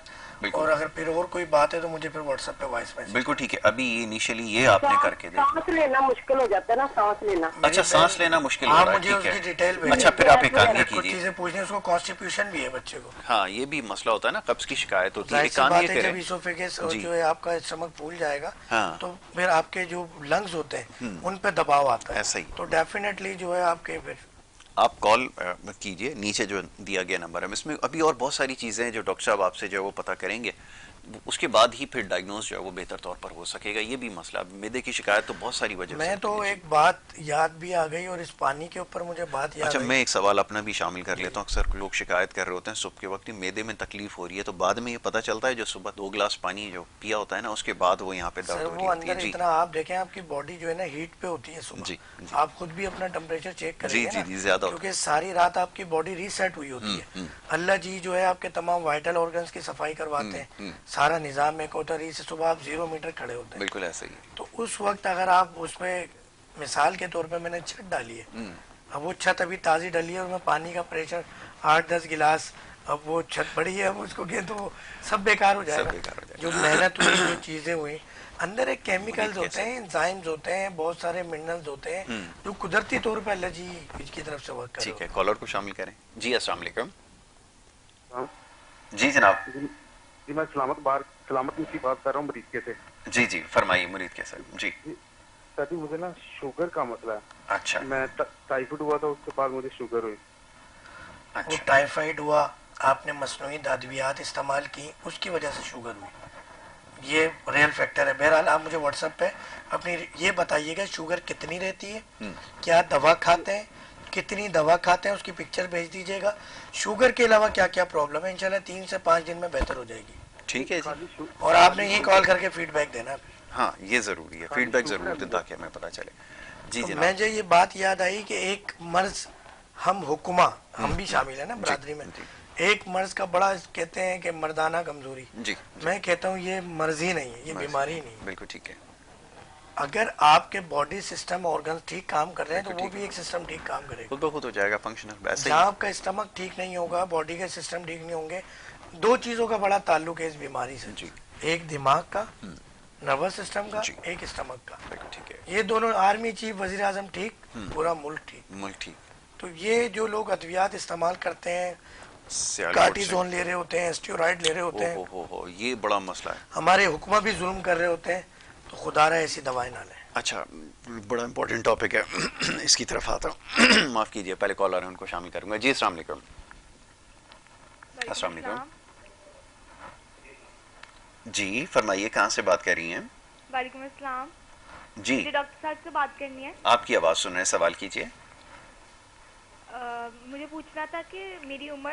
اور اگر پھر اور کوئی بات ہے تو مجھے پھر واٹس ایپ پہ وائس میسج. بالکل ٹھیک ہے. ابھی یہ انیشلی یہ آپ نے کر کے دیکھا. سانس لینا مشکل ہو جاتا ہے نا, سانس لینا. اچھا سانس لینا مشکل ہو رہا ہے. مجھے اس کی ڈیٹیل بھیجیں. اچھا پھر آپ ایک کام یہ کچھ کیجیے, چیزیں پوچھنی, اس کو کانسٹیپیوشن بھی ہے بچے کو. ہاں یہ بھی مسئلہ ہوتا ہے نا, قبض کی شکایت ہوتی ہے. ظاہر سی بات ہے جب اسوفیگس جو ہے آپ کا اسٹمک پھول جائے گا تو پھر آپ کے جو لنگز ہوتے ہیں ان پہ دباؤ آتا ہے, تو ڈیفینیٹلی جو ہے آپ کے پھر آپ کال کیجئے, نیچے جو دیا گیا نمبر ہے. اس میں ابھی اور بہت ساری چیزیں ہیں جو ڈاکٹر صاحب آپ سے جو ہے وہ پتہ کریں گے, اس کے بعد ہی پھر ڈائگنوز جو ہے وہ بہتر طور پر ہو سکے گا. یہ بھی مسئلہ, میدے کی شکایت تو بہت ساری وجہ سے. میں تو ایک بات یاد بھی آ گئی, اور اس پانی کے اوپر مجھے بات یاد. اچھا میں ایک سوال اپنا بھی شامل کر لیتا ہوں. اکثر لوگ شکایت کر رہے ہوتے ہیں صبح کے وقت میدے میں تکلیف ہو رہی ہے, تو بعد میں یہ پتہ چلتا ہے جو صبح 2 گلاس پانی جو پیا ہوتا ہے نا, اس کے بعد وہ یہاں پہ درد ہو رہی ہے. اتنا آپ دیکھیں, آپ کی باڈی جو ہے نا ہیٹ پہ ہوتی ہے صبح. آپ خود بھی اپنا ٹمپریچر چیک کریں گے نا, زیادہ, کیونکہ ساری رات آپ کی باڈی ریسیٹ ہوئی ہوتی ہے. اللہ جی جو ہے آپ کے تمام وائٹل آرگنز کی صفائی کرواتے ہیں, سارا نظام ایک ہوتا ہے. صبح آپ 0 میٹر کھڑے ہوتے ہیں, بالکل ایسا ہی. تو اس وقت اگر آپ اس پہ مثال کے طور پہ میں نے چھت ڈالی ہے, اب وہ چھت ابھی تازی ڈلی ہے, اور میں پانی کا پریشر 8-10 گلاس, اب وہ چھت بڑی ہے, اب اس کو تو وہ سب بیکار ہو جائے گا. جو محنت ہوئی, جو چیزیں ہوئی, اندر ایک کیمیکلز ہوتے ہیں, انزائمز ہوتے ہیں, بہت سارے منرلز ہوتے ہیں جو قدرتی طور پہ اللہ جی کی طرف سے ورک کرتے ہیں. ٹھیک ہے, کالر کو شامل کریں. جی السلام علیکم. جی جناب. جی میں سلامت کی بات کر رہا ہوں مریض کے سے. جی جی فرمائیے مرید کیسا. جی سر جی مجھے نا شوگر کا مسئلہ ہے. اچھا میں ٹائیفائڈ ہوا تھا, اس کے بعد مجھے شوگر ہوئی. وہ ٹائیفائڈ ہوا, آپ نے مصنوعی ادویات استعمال کی, اس کی وجہ سے شوگر ہوئی, یہ ریئل فیکٹر ہے. بہرحال آپ مجھے واٹس ایپ پہ اپنی یہ بتائیے گا شوگر کتنی رہتی ہے, کیا دوا کھاتے ہیں, کتنی دوا کھاتے ہیں, اس کی پکچر بھیج دیجیے گا. شوگر کے علاوہ کیا کیا پرابلم ہے, انشاءاللہ 3 سے 5 دن میں بہتر ہو جائے گی. ٹھیک ہے جی. اور آپ نے یہی کال کر کے فیڈ بیک دینا. ہاں یہ ضروری ہے, فیڈ بیک ضرور دیں تاکہ ہمیں پتہ چلے. جی جناب. مجھے یہ بات یاد آئی کہ ایک مرض, ہم حکمہ, ہم بھی شامل ہیں نا برادری میں, ایک مرض کا بڑا کہتے ہیں کہ مردانہ کمزوری. میں کہتا ہوں یہ مرض ہی نہیں ہے, یہ بیماری نہیں ہے. بالکل ٹھیک ہے. اگر آپ کے باڈی سسٹم آرگنز ٹھیک کام کر رہے ہیں تو وہ بھی ایک سسٹم ٹھیک کام کرے گا, خود بخود ہو جائے گا فنکشنل. جہاں آپ کا اسٹمک ٹھیک نہیں ہوگا, باڈی کے سسٹم ٹھیک نہیں ہوں گے. 2 چیزوں کا بڑا تعلق ہے اس بیماری سے, ایک دماغ کا, نروس سسٹم کا, ایک اسٹمک کا. یہ دونوں, آرمی چیف, وزیر اعظم ٹھیک, پورا ملک ٹھیک. تو یہ جو لوگ ادویات استعمال کرتے ہیں, کارٹیزون لے رہے ہوتے ہیں, اسٹیرائڈ لے رہے ہوتے ہیں, یہ بڑا مسئلہ ہے. ہمارے حکومت بھی ظلم کر رہے ہوتے ہیں, تو خدا رہا ایسی دوائیں نہ لیں. اچھا بڑا امپورٹنٹ ٹاپک ہے, اس کی طرف آتا ہوں. معاف کیجیے, پہلے کالر ہیں ان کو شامل کروں گا. جی السلام علیکم. السلام علیکم. جی فرمائیے, کہاں سے بات کر رہی ہیں؟ وعلیکم السلام. جی ڈاکٹر صاحب سے بات کرنی ہے. آپ کی آواز سن رہے ہیں, سوال کیجیے. مجھے پوچھنا تھا کہ میری عمر